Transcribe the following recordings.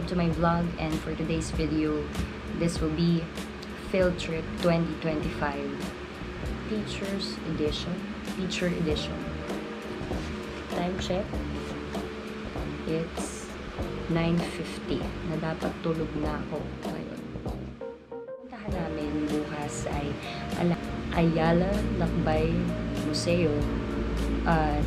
welcome to my vlog, and for today's video, this will be Field Trip 2025 Teacher Edition. Time check, it's 9:50 na dapat tulog na ako ngayon. Puntahan namin bukas ay Ayala Lakbay Museo at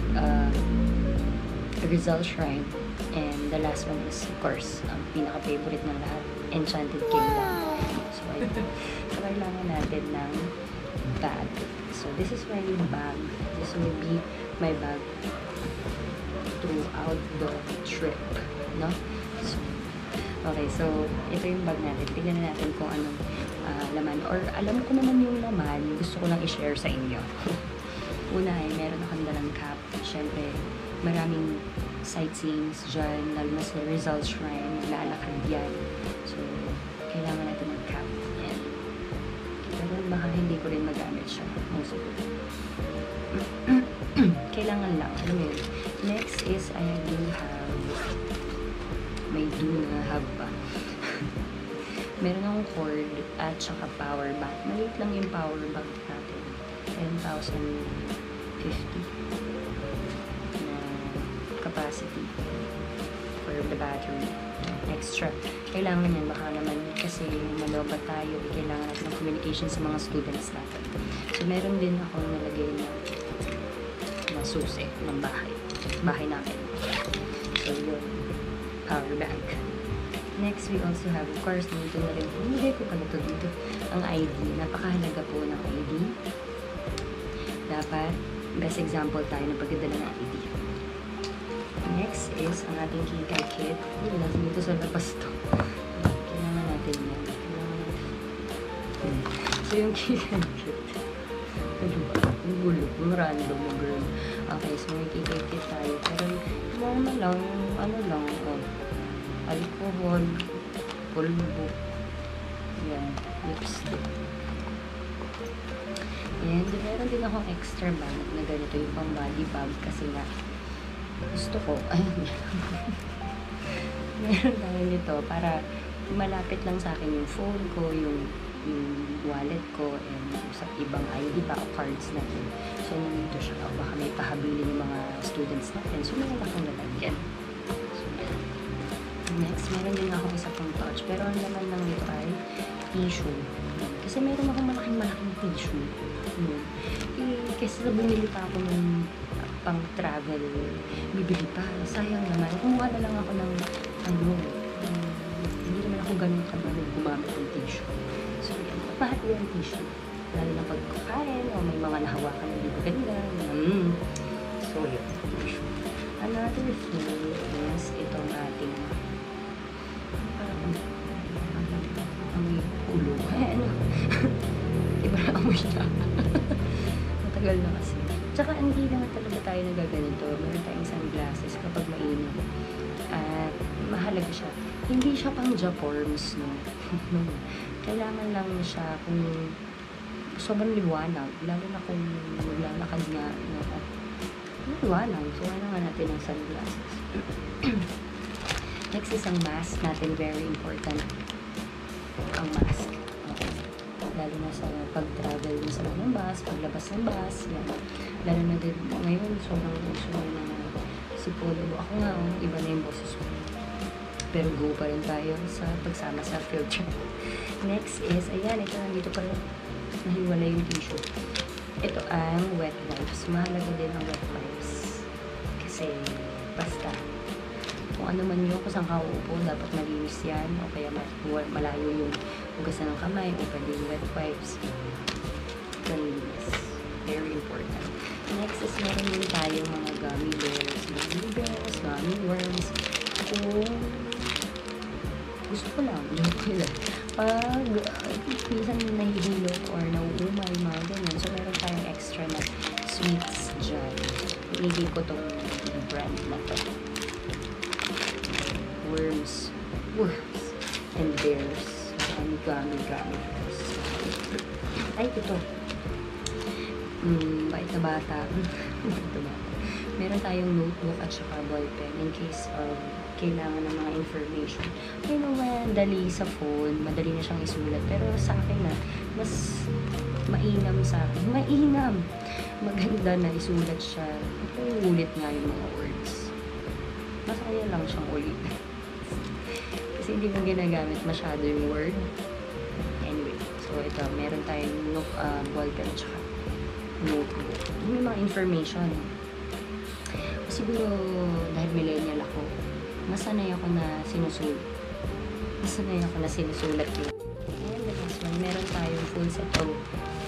Rizal Shrine, and the last one is, of course, ang pinaka-favorite ng lahat, Enchanted Kingdom. So, kailangan natin ng bag. So, this is my bag. This will be my bag throughout the trip, no? So, okay, so ito yung bag natin. Tingnan natin kung anong laman, or alam ko naman yung laman, gusto ko lang i-share sa inyo. Una ay meron akong dalang cap. Syempre, maraming sightseeings dyan, lalo na sa Rizal Shrine, lalakad yan. So, kailangan natin ng cap. And, pero baka hindi ko rin magamit siya. Most of it. Kailangan lang. Alam mo yun. Next is, I do have, may have pa. Meron akong cord at saka power bank. Maliit lang yung power bank natin. 10,050 na capacity for the battery. Extra. Kailangan yan. Baka naman kasi malobat tayo. Kailangan natin ng communication sa mga students natin. So, meron din ako nalagay na susi ng bahay namin. So, yun. Power bank. Next, we also have, of course, dito na rin. Hindi ko pala ito dito. Ang ID. Napakahalaga po ng ID. Dapat, best example tayo ng pagdadala ng ID. Next is ang ating keycard kit. Hindi natin dito sa labas to. Kailangan natin yan. So, yung keycard kit. Ano ba? Ang gulo. Ang random mo, girl. Okay, so may keycard kit tayo. Pero, ano lang, alcohol, pulbo, yan, lipstick. And meron din akong extra bag na ganito, yung pang body bag, kasi nga gusto ko, ayun. Meron tayo nito para malapit lang sa akin yung phone ko, yung wallet ko, and sa ibang ID pa o cards natin. So, nandito siya. Baka may pahabilin yung mga students natin. So, meron akong lalagyan. Next, meron din ako isa pang pouch. Pero ang laman lang ito ay tissue. Kasi meron akong malaking tissue. Kasi bumili pa ako ng pang travel. Bibili pa. Sayang naman. Kumuha na lang ako ng hindi naman ako ganun kabalong gumamit ng tissue. So, yan. Mahal yung tissue. Lalo na pagkakain o may mga nahawakan na dito ganda. So, yun. Another thing is itong ating amoy ulo. Ano? Iba na amoy na. Matagal na kasi. Tsaka hindi naman talaga tayo nagaganito. Meron tayong sunglasses kapag mainit. At mahalaga siya. Hindi siya pang Japorms, no? Kailangan lang siya kung sobrang liwanag. Lalo na kung maglalakad nga. Liwanag. So, kailangan natin ng sunglasses. Next is ang mask natin. Very important. Ang mask. Okay. Lalo na sa pag-travel sa loob ng bus, paglabas ng bus. Yan. Lalo na din ngayon, sobrang uso na si Polo. Ako nga, iba na yung boses ko. Pero go pa rin tayo sa pagsama sa field trip. Next is, ayan, ito nandito pa rin. Nahiwala yung tissue. Ito ang wet wipes. Mahalaga din ang wet wipes. Kasi, basta, kung ano man yun, kung saan ka uupo, dapat malinis yan. O kaya malayo yung hugasan ng kamay, o pwede yung wet wipes. Malinis. Very important. Next is, meron din tayo mga gummy bears, gummy worms. Kung gusto ko lang, pag minsan nahihilot or nauumay, mga ganyan. So, meron tayong extra na sweets dyan. Iligay ko itong brand na to. Worms and bears. Ang gummy bears. Ay, ito. Bait na bata. meron tayong notebook at saka ballpen in case kailangan ng mga information. You know, dali sa phone, madali na siyang isulat. Pero sa akin na, mas mainam sa akin. Mainam! Maganda na isulat siya. Ulit nga yung mga words. Masaya lang siyang ulit. Kasi hindi mo ginagamit masyado yung word. Anyway, so ito, meron tayong ballpen at saka notebook. May mga information. Siguro, dahil millennial ako, masanay ako na sinusulat. Yun. And the next one, meron tayong full set of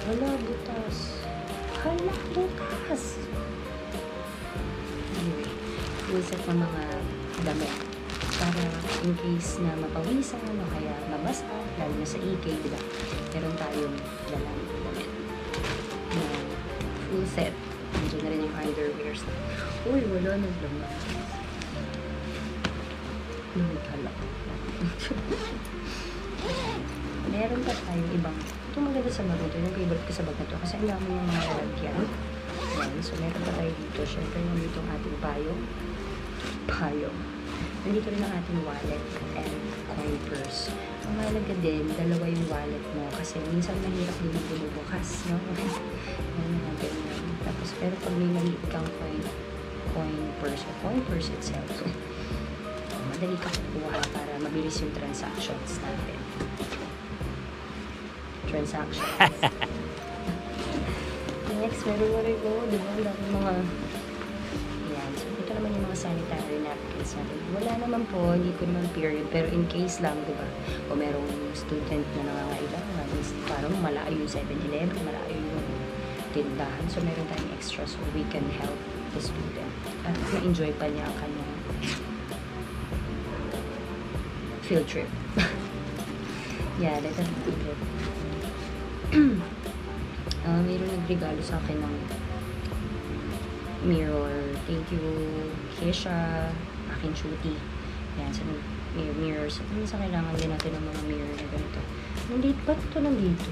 hala, butas. Anyway, full set ng mga damit. Para in case na mapawisan o kaya mabasa, lalo na sa EK, diba? Meron tayong dalang damit. Full set. Nandiyan na rin yung underwears. Uy, wala nang laman. Hala. Meron pa tayong ibang. Ito maganda sa bag na ito. Yung favorite ko sa bag na ito. Kasi ang dami yung mga lalagyan. Ayan. So, meron pa tayo dito. Siyempre, nandito ang ating payong. Nandito rin ang ating wallet and coin purse. Ang mahalaga din, dalawa yung wallet mo. Kasi minsan mahirap din yung bumubukas, no? Ayan natin yan. Tapos, pero pag may maliit kang coin purse o coin purse itself, madali ka kukuha para mabilis yung transactions natin. Next, meron mo rin ko, diba? Dami mga yan. So, ito naman yung mga sanitary napkins natin. Wala naman po, hindi ko naman period. Pero in case lang, diba? O merong student na nangangailangan, parang malayo yung 7-Eleven, malayo yung tindahan. So, meron tayong extra so we can help the student. At ma-enjoy pa niya ang kanyang field trip. Yeah, that's a field trip. Mayroon nagregalo sa akin ng mirror. Thank you, Kesha. Aking cutie. Yan, so mirrors. Minsan kailangan din natin ng mga mirror na ganito. Nandito, ba't ito nandito?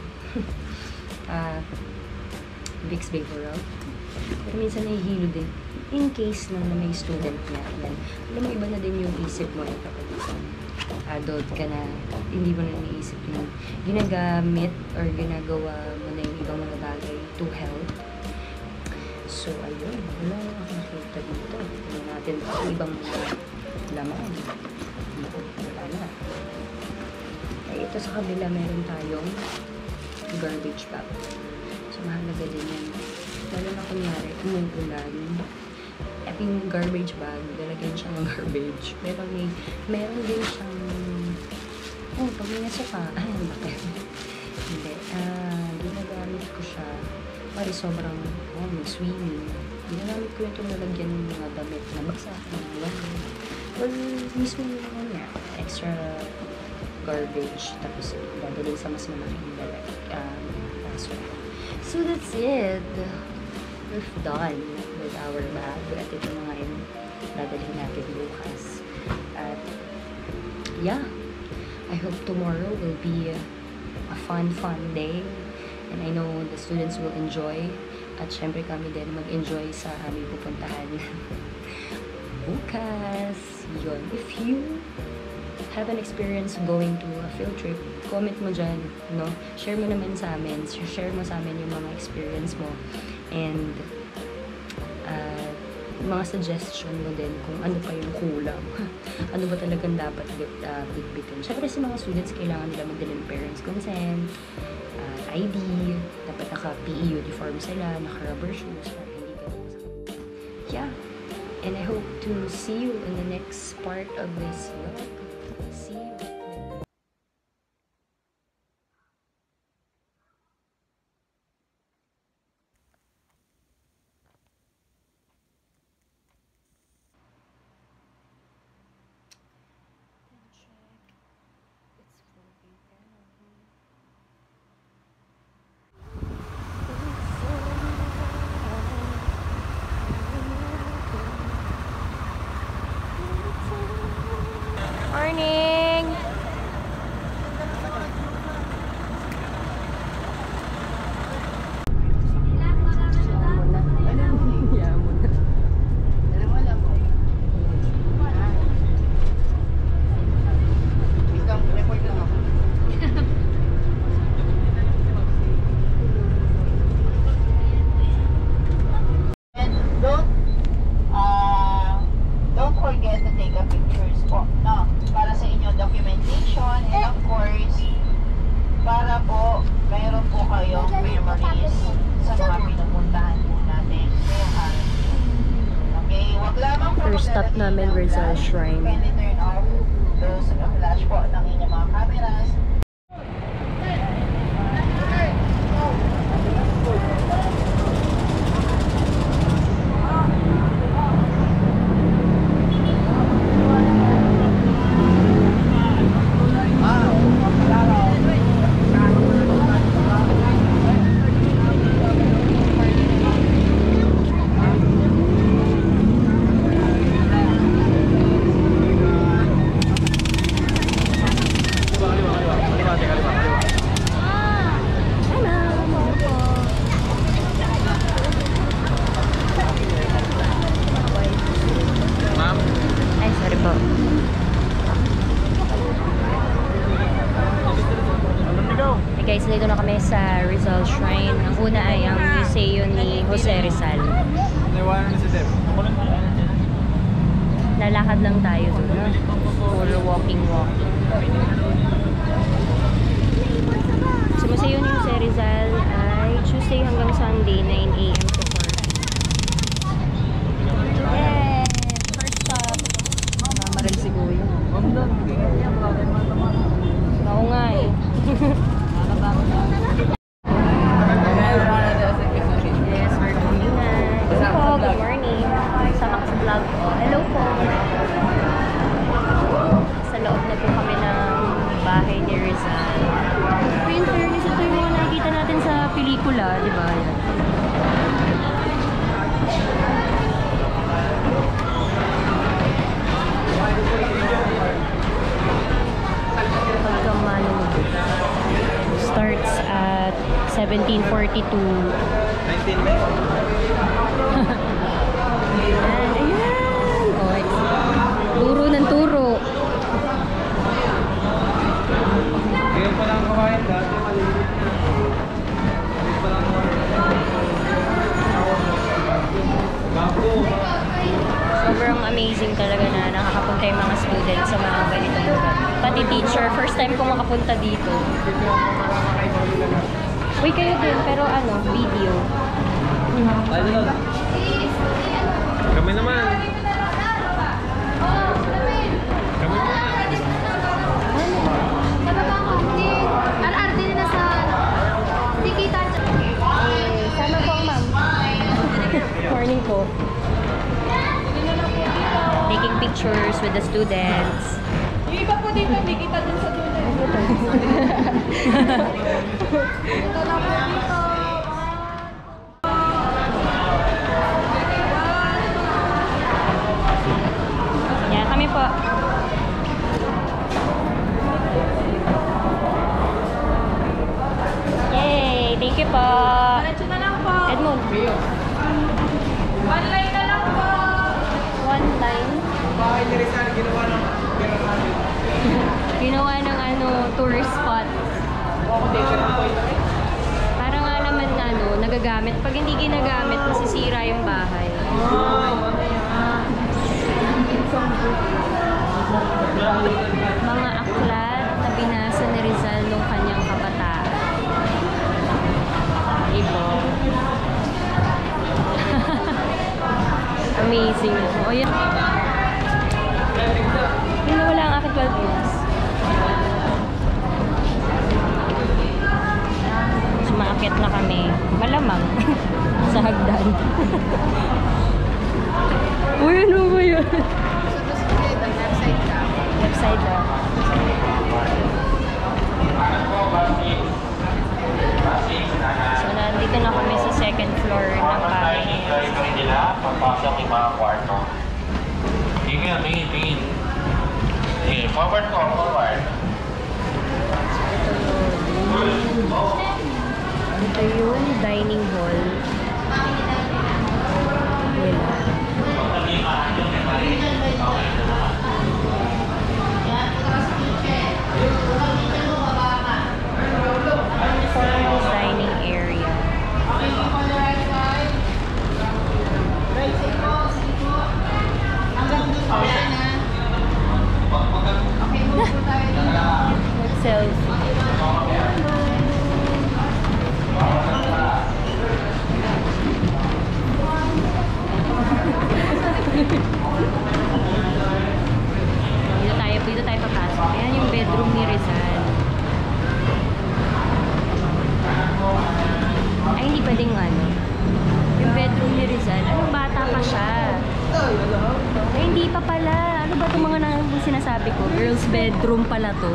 Vicks Vaporub. Pero minsan nahihilo din. In case na may student na yan. Alam mo, iba na din yung isip mo kapag adult ka na, hindi mo na naisip yung ginagamit or ginagawa mo na yung ibang mga bagay to help. So, ayun. Wala akong nakita dito. Tignan natin yung ibang mga laman. Wala na. Ay, ito sa kabila, meron tayong garbage bag. So, mahalaga din yan. Lalo na kunyari, umuulan. At yung garbage bag, lalagyan siya ng garbage. Pero meron din siyang pag may nasuka, bakit? Hindi. Ginagamit ko siya para sobrang swimming. Ginagamit ko yung lalagyan ng mga damit na basa, or mismo yung extra garbage. Tapos, dadalhin sa mas malaking password. So, that's it. We've done with our bag. At ito na nga yung dadalhin natin bukas. At, yeah. I hope tomorrow will be a fun day. And I know the students will enjoy. At syempre kami din mag-enjoy sa aming pupuntahan bukas. Yun. If you have an experience going to a field trip, comment mo dyan, no? Share mo naman sa amin. Share mo sa amin yung mga experience mo. And mga suggestion mo din kung ano pa yung kulang. Ano ba talagang dapat bitbitin. Siyempre sa mga students, kailangan nila magdala ng parents' consent, ID, dapat naka-PE uniform sila, naka-rubber shoes, para hindi ka yeah. And I hope to see you in the next part of this vlog. See you. stop namin Rizal Shrine. Flash po ng inyong mga cameras. Guys, dito na kami sa Rizal Shrine. Ang una ay ang museo ni Jose Rizal. Lalakad lang tayo doon. Puro walking. Sa museo ni Jose Rizal ay Tuesday hanggang Sunday, 9 AM to 4. Yay! First stop. Mamaral si Kuya. Oo nga eh. Yes, we're coming na. Hello po, good morning. Sama ka sa vlog ko. Hello po. Sa loob na po kami ng bahay ni Rizal. Pero in fairness, ito yung mga nakikita natin sa pelikula, di ba? Yan. Starts at 1742. 19 Ayan! Oh, it's turo ng turo. Ngayon pa lang kawain dati maliliit. Ngayon pa lang Sobrang amazing talaga na nakakapunta yung mga students sa mga ganitong lugar. Pati teacher, first time ko makapunta dito. Uy, kayo din, pero ano, video. Kami naman. Sana po, ma'am. Morning po. Taking pictures with the students. Yung iba po dito, may kita dun sa dulo. Ito na po dito. Yan, kami po. Yay! Thank you po. Diretso na lang po. Edmond. One line na lang po. One line. Bahay ni Rizal, Ginawa ng ano, tourist spot. Para nga naman ano, nagagamit. Pag hindi ginagamit, masisira yung bahay. Mga aklat na binasa ni Rizal nung kanyang kabataan. Ibo. Amazing. O yan. Yung wala ang aking 12 years. Sumakit na kami. Malamang. Sa hagdan. Uy, ano ba yun? Left side lang. So, nandito na kami sa second floor ng bahay. Papasok yung mga kwarto. Tingin. Sige, forward ko, forward. Ito yung dining hall. Formal dining area. Selfie. hindi pa pala. Ano ba itong mga sinasabi ko? Girls bedroom pala to.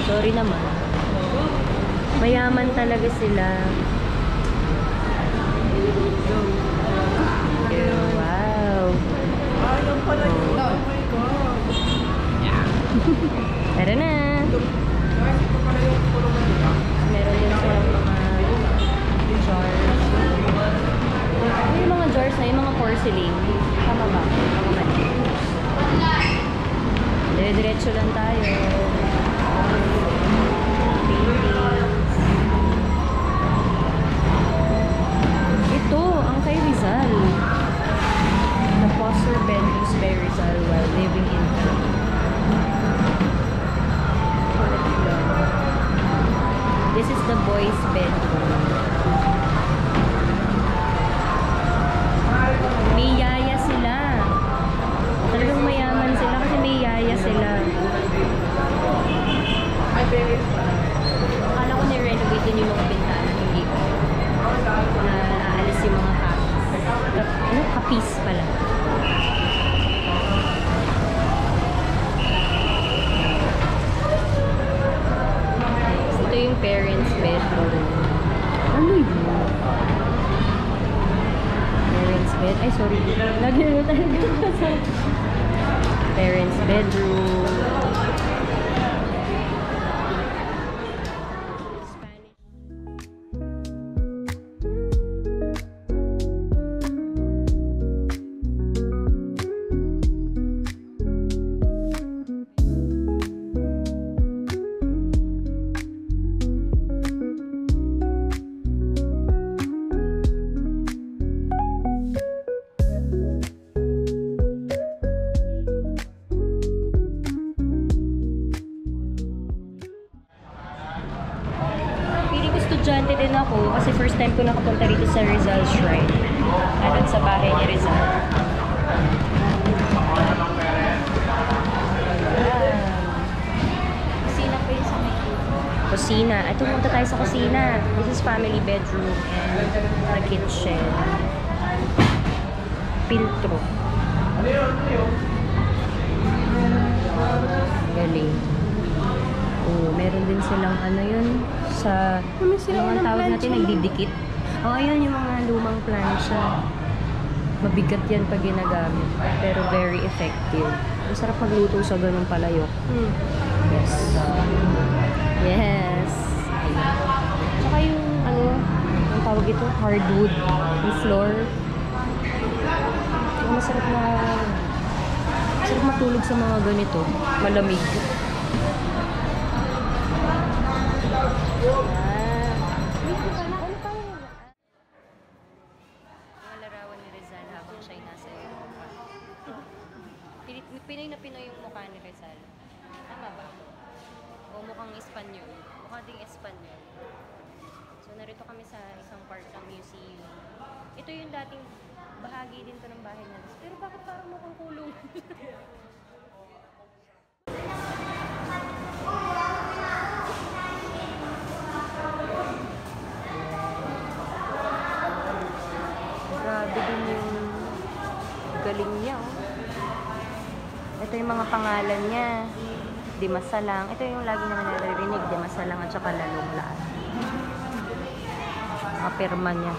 Sorry naman. Mayaman talaga sila. Wow. Tara na. Meron din silang mga jars. Yung mga jars na yung mga porcelain. Tama ba? Mga mali. Dire-diretso lang tayo. Paintings. Ito, ang kay Rizal. The poster bed used by Rizal while living in This is the boys' bedroom. May yaya sila. Talagang mayaman sila kasi may yaya sila. Akala ko ni-renovate din yung mga bintana. Hindi ko. Na aalis yung mga kapis. Ano? Kapis pala. Ito yung parents' bedroom. Ano yun? Parents' bed? Ay, sorry. Lagi na talaga. Parents' bedroom. Estudyante din ako kasi first time ko nakapunta rito sa Rizal Shrine. Nandun sa bahay ni Rizal. Kusina po yung sa may Kusina. Ito, punta tayo sa kusina. This is family bedroom and the kitchen. Piltro. Galing. Oh, meron din silang ano yun sa ano ang tawag natin, nagdidikit. Oh, ayun yung mga lumang plancha. Mabigat yan pag ginagamit, pero very effective. Ang sarap magluto sa ganung palayok. Yes. Yes. Tsaka yung ano, ang tawag ito, hardwood, yung floor. Yung masarap matulog sa mga ganito. Malamig. Mga larawan ni Rizal habang siya'y nasa Europa. Pinoy na Pinoy yung mukha ni Rizal. Tama ba? O mukhang Espanyol. Mukha ding Espanyol. So narito kami sa isang part ng museum. Ito yung dating bahagi din to ng bahay na Rizal. Pero bakit parang mukhang kulong? Grabe din yung galing niya. Oh. Ito yung mga pangalan niya. Dimasalang. Ito yung lagi naman naririnig. Dimasalang at saka Lalunglaan. Mga pirma niya.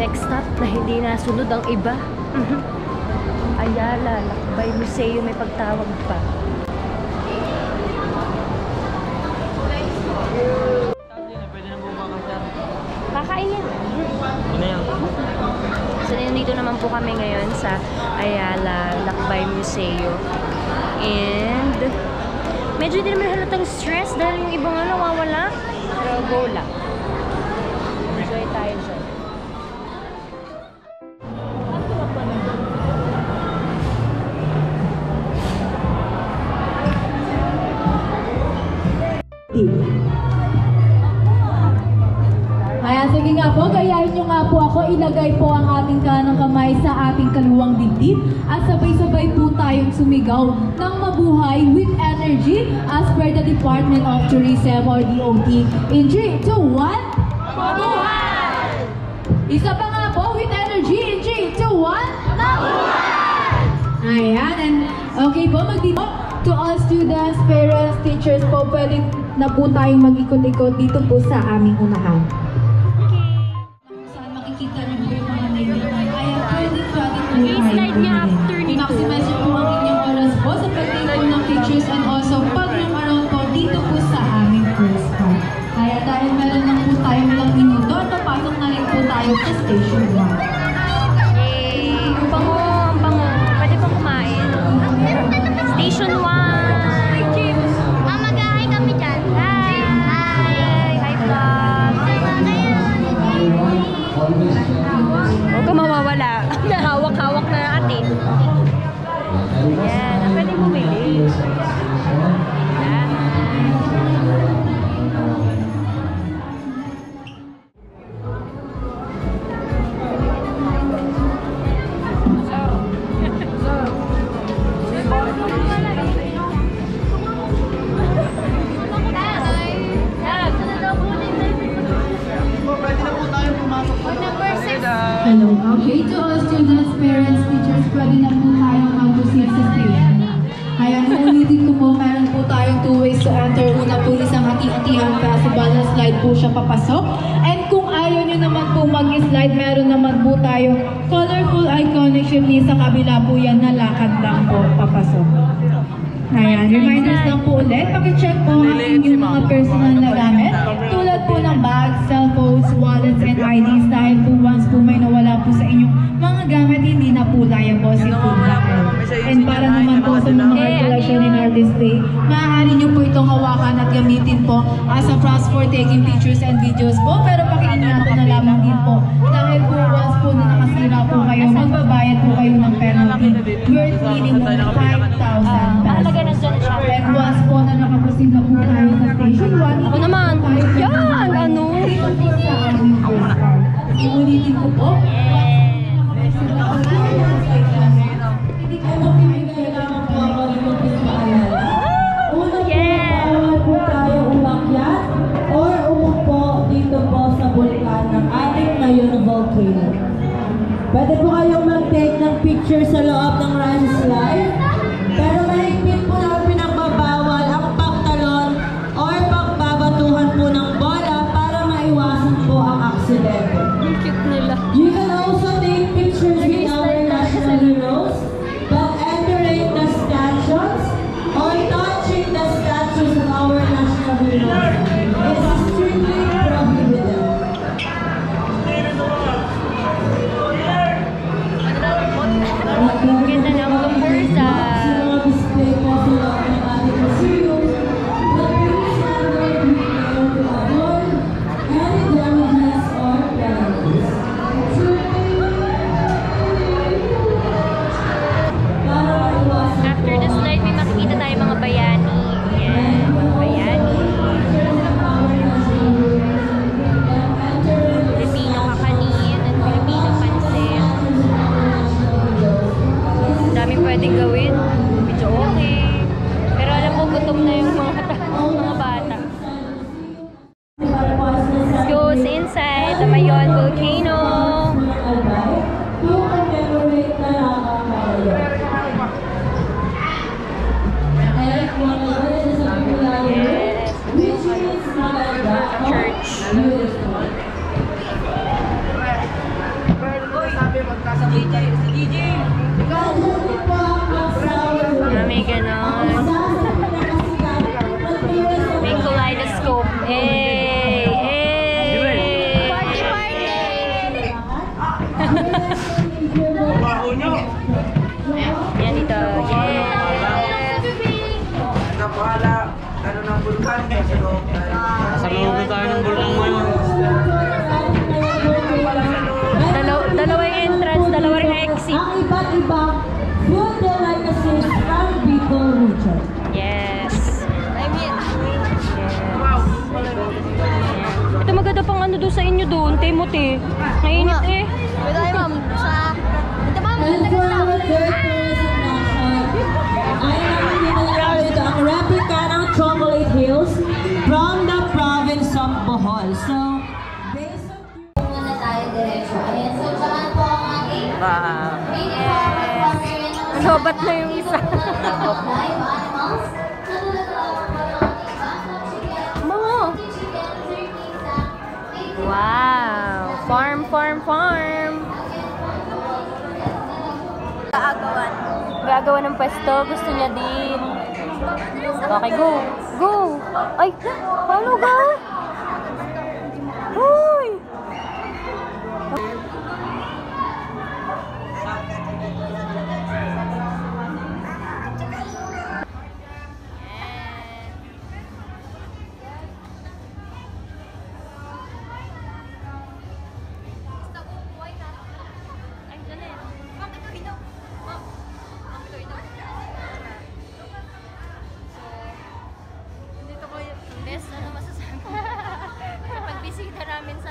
Next stop na hindi nasunod ang iba. Ayala, Lakbay Museo, may pagtawag pa. Pwede na bumabang siya. Kakain yan. Ano yan? So, nandito naman po kami ngayon sa Ayala, Lakbay Museo. And Medyo hindi naman halatang stress dahil yung ibang nawawala. Pero go lang. Enjoy tayo dyan. Ayan, sige nga po, gayahin nyo nga po ako, ilagay po ang ating kanang kamay sa ating kaluwang dibdib at sabay-sabay po tayong sumigaw ng mabuhay with energy as per the Department of Tourism or DOT. In 3, 2, 1, mabuhay! Isa pa nga po, with energy, in 3, 2, 1, mabuhay! Ayan, and okay po, magdito to all students, parents, teachers po, pwede na po tayong mag-ikot-ikot dito po sa aming unahan. Saan makikita niyo po yung mga name. Kaya pwede po I-slide niya after nito. I-maximize niyo po ang inyong oras po sa pag-take po ng pictures and also pag-room around po dito po sa aming first part. Kaya dahil meron lang po tayo ilang minuto, papasok na rin po tayo sa station 1. Yay! Ang bango, ang bango. Pwede pang kumain. Station 1. Mag-hi kami dyan. Hi! Hi! Hi, vlog! Huwag ka mawawala. Hawak-hawak na ate. Yan. Ang pwede bumili. Yan. Hello. Okay, to all students, parents, teachers, pwede na po tayong mag-proceed sa station. Kaya uulitin ko po, meron po tayong 2 ways to enter. Una po isang hati-hatihan festival na slide po siya papasok. And kung ayaw nyo naman po mag-slide, meron naman po tayong colorful iconic jeepney sa kabila po yan na lakad lang po papasok. Ayan, reminders lang po ulit. Paki-check po ang inyong mga personal na gamit. Tulad po ng bags, cellphones, wallets, and IDs. Dahil po once po may nawala po sa inyong mga gamit, hindi na po liable si Food Locker. And para naman po sa mga art collection in our display, maaari nyo po itong hawakan at gamitin po as a props for taking pictures and videos po. Pero pakiingatan na lamang din po. Dahil po once po na nakasira po kayo, magbabayad po kayo ng penalty worth minimum 5,000 pesos. And once po na nakaproceed na po tayo sa station 1, Ako naman. Yan! Ano? dito po sa aming first car. Iulitin ko po. Hindi ko po kailangan po ako dito paalala. Una po, bawal po tayo umakyat or umupo dito po sa bulkan ng ating ngayon volcano. Pwede po kayong mag-take ng picture sa loob ng run slide. Pero mahigpit po na pinagbabawal ang pagtalon or pagbabatuhan po ng bola para maiwasan po ang aksidente. Ang cute nila. You can also take pictures with our national heroes, but entering the statues or touching the statues of our national heroes is strictly prohibited. Ganda na ako ng bursa. Display po sila ng ating museum, but please never be able to avoid any damages or penalties. Para maiwasan After the slide, may makikita tayo mga bayani. Yan, mga bayani. Filipino kakanin at Filipino pansit. Ang dami pwedeng gawin. Medyo okay. Pero alam mo, gutom na yung mga bata. Let's go sa inside the Mayon Volcano. to commemorate the Nakakaya. And one of it is a popular which means maganda or Church. beautiful. May ganon. May kaleidoscope. Hey! Hey! Party, party! Yan dito. Yes! Bahala. Sa loob na tayo ng bultang ngayon. Dalawang entrance, dalawang exit. Ang iba't ibang food delicacies from Bicol region. Yes. Ito maganda pang ano doon sa inyo doon, Timothy. Mainit eh. Pwede tayo, ma'am. Ito, ma'am. And for our third tourism national, I am familiar ang replica ng Chocolate Hills from the province of Bohol. So, based on... Muna tayo diretso. Ayan, so saan po ang ating Wow. yes. Lobat na yung isa. Live animals. Mo. Wow. Farm. Gagawa ng pwesto. Gusto niya din. Okay, go. Go. Ay, paano ba? Hoy. Best, ano masasabi? Pagbisita namin sa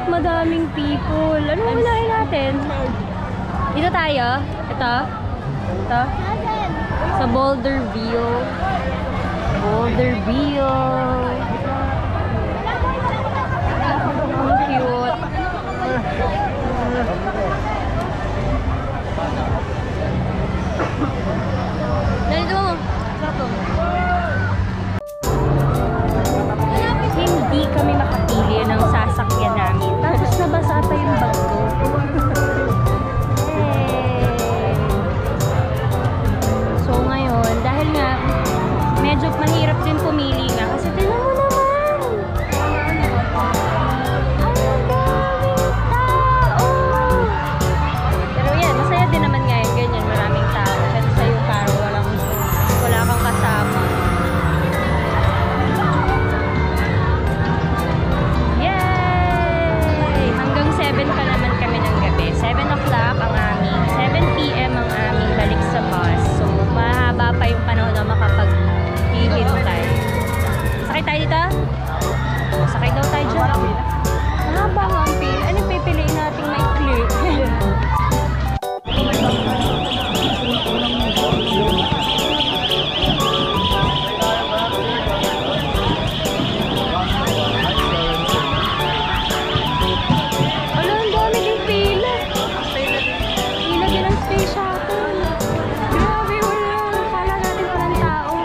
madaming people. Ano unahin natin? Dito tayo? Ito? Ito? Sa Boulderville. Boulderville. Ang cute. Nalito mo. Hindi kami makapili ng sasakyan namin. Tapos nabasa pa yung bag ko. Hey. So ngayon, dahil nga medyo mahirap din pumili nga kasi tingnan mo naman. Ang daming tao. Pero yan, masaya din naman ngayon ganyan, maraming tao. Kasi sa'yo Caro, wala kang kasama. Yay! Hanggang 7 pa naman kami ng gabi. 7 o'clock ang aming, 7 p.m. ang aming balik sa bus. So, mahaba pa yung panahon na makapag-hihintay. Sakay tayo dito? O, sakay daw tayo dyan. Mahaba nga ang pili. Ano pipiliin nating may click? Ano, ang dami din pila. Pila din ang space shuttle. Grabe, wala. Akala natin walang tao.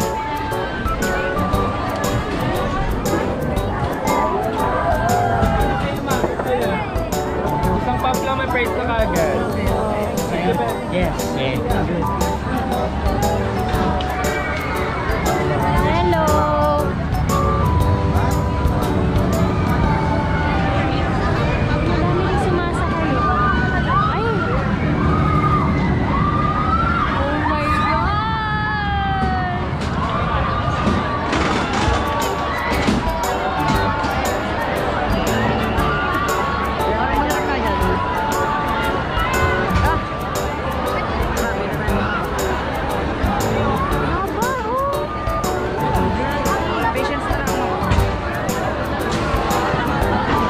Isang pop lang may price na kagad. Yes. Hello! Madami din sumasakay. Ay! Oh my God! Haba, oh!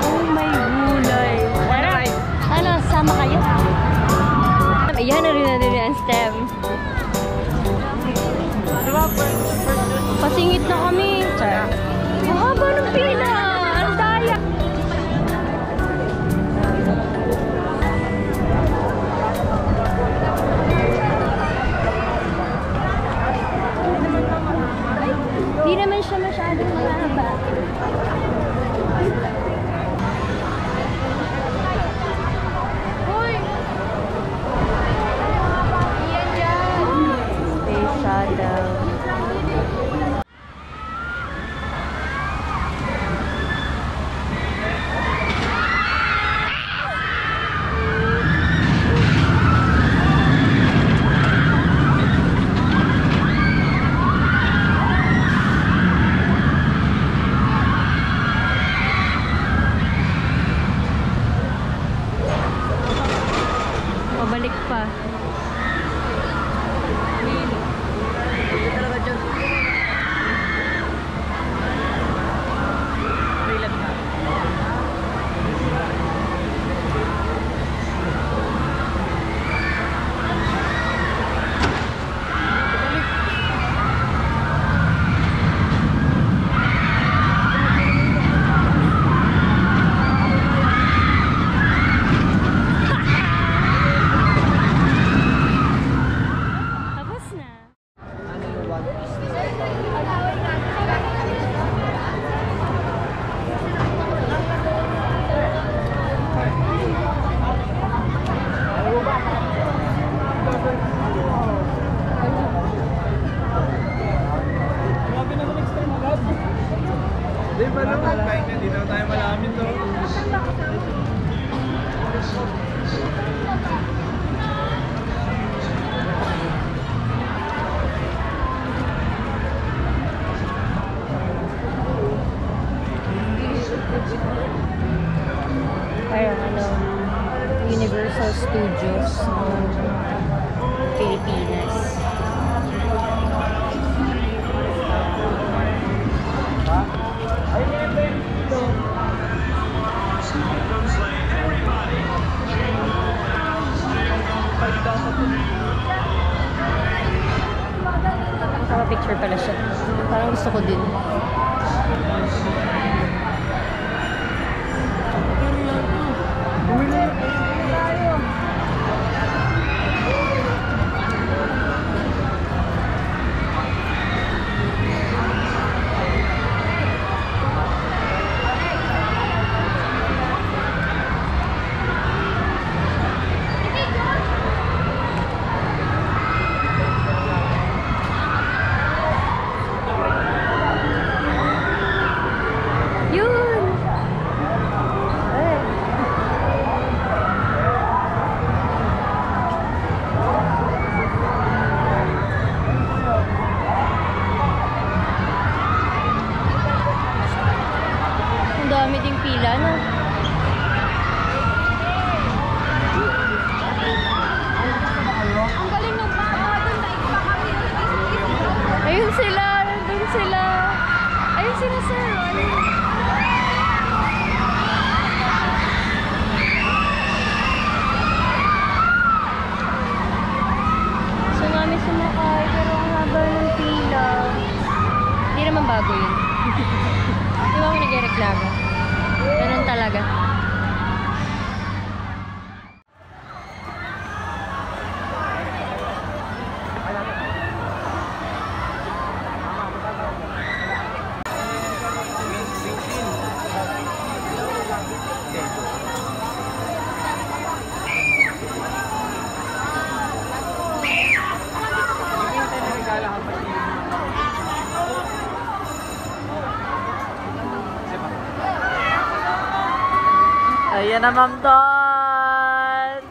Oh my gulay. Ano, sama kayo? Ayan na rin ang stem. Pasingit na kami. Ang haba ng pila. Ang daya. Di naman siya masyadong mahaba. Hoy! Iyan dyan! Space shuttle. Pabalik pa. Tapos na. Grabe naman extra magad. Di ba naman? Hindi na tayo malamin to. Parang ano, Universal Studios ng Pilipinas. Ay, photographer pala siya. Parang gusto ko din. Dami ding pila na. Ang galing ng ayun sila, nandun sila. Ayun sila, sir. So namin sumakay, pero ang haba ng pila. Hindi naman bago yun. Di ba kami nagreklamo? Ganun talaga. Ayan na, Ma'am Don!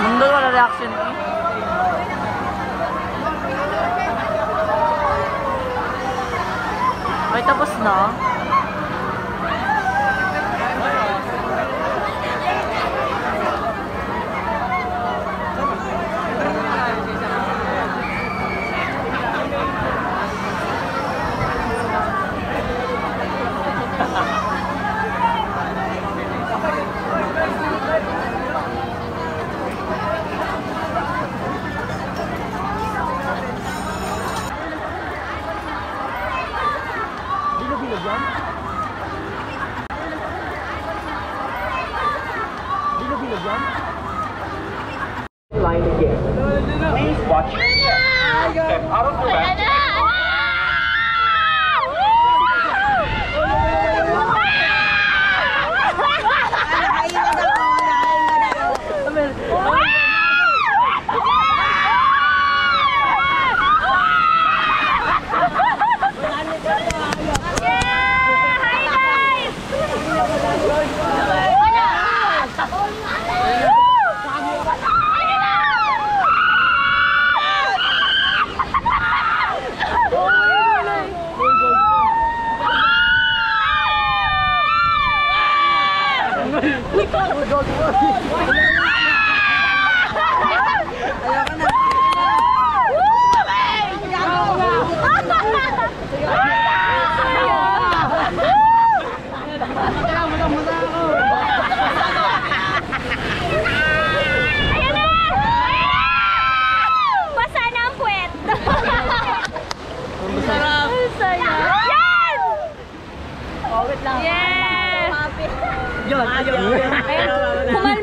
Nandun wala reaction eh. Ay, tapos na. Line again. Please watch your step. Step out of the left.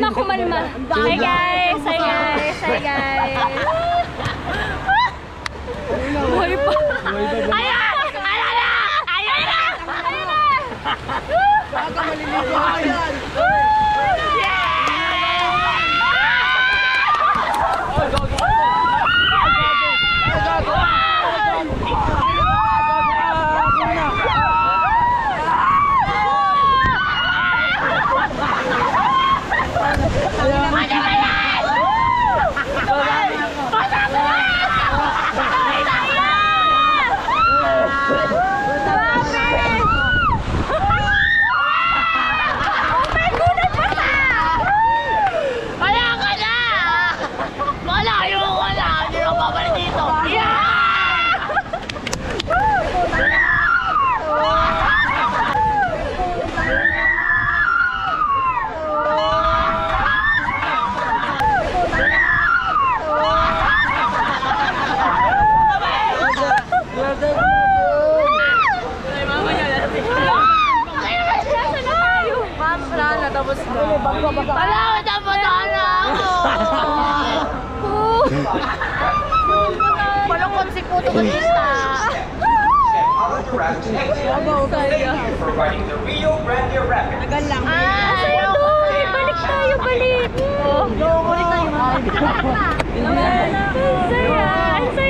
Kumalma. Hi guys! Hi guys! Hi guys! Buhay pa! Ayan! Ayan na! Ayan na! Ayan na! Baka maliligo ka yan! Wala, dapat ako! Malungkot si Puto Batista. Out of the raft to exit. Thank you for riding the Rio Grande Rapids. Ay, balik tayo, balik! Balik tayo.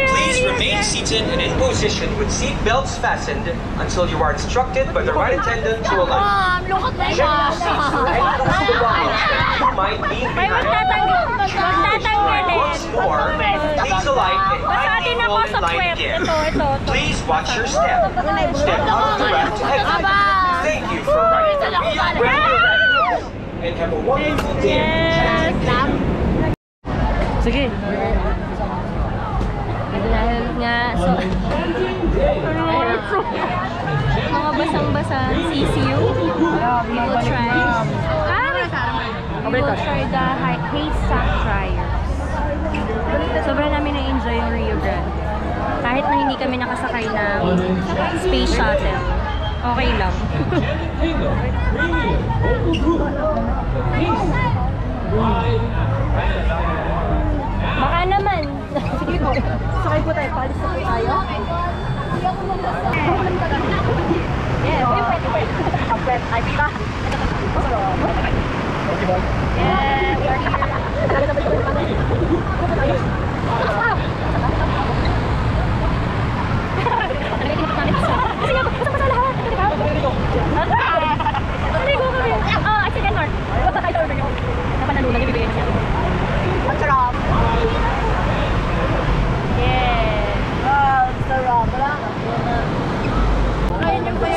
Please remain seated and in position with seat belts fastened until you are instructed by the ride attendant to alight. Lungkot na Check your seats for any of the belongings that you might leave behind. Once more, please alight and kindly fall in line again. Please watch your step. Step out of the raft to exit. Thank you for riding the Rio Grande Rapids. And have a wonderful day. Sige. Dahil nga, so, mga basang-basang CCU, we will try, the haystack dryers. Sobrang namin na-enjoy yung Rio Grande. Kahit na hindi kami nakasakay ng space shuttle, okay lang. Baka naman. Sige po. Sakay po tayo. Palis na po tayo. Yes. Pwede. Ay, pita. Yes.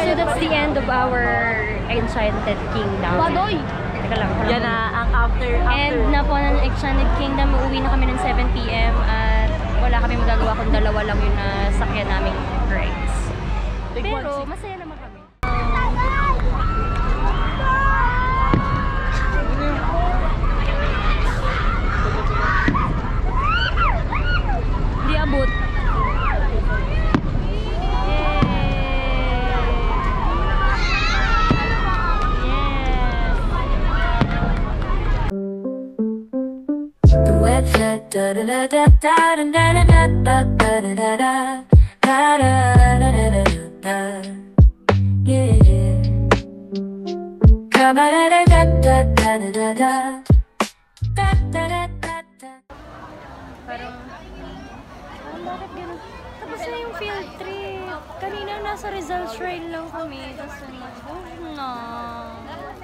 So that's the end of our Enchanted Kingdom. Teka lang. Yan na ang after. And na po ng Enchanted Kingdom, uuwi na kami ng 7 PM at wala kami magagawa kung dalawa lang yung nasakyan naming rides. Pero masaya naman kami. Hindi abot. Bakit ganun? Tapos na yung field trip. Kanina nasa Rizal Shrine lang kami. Tapos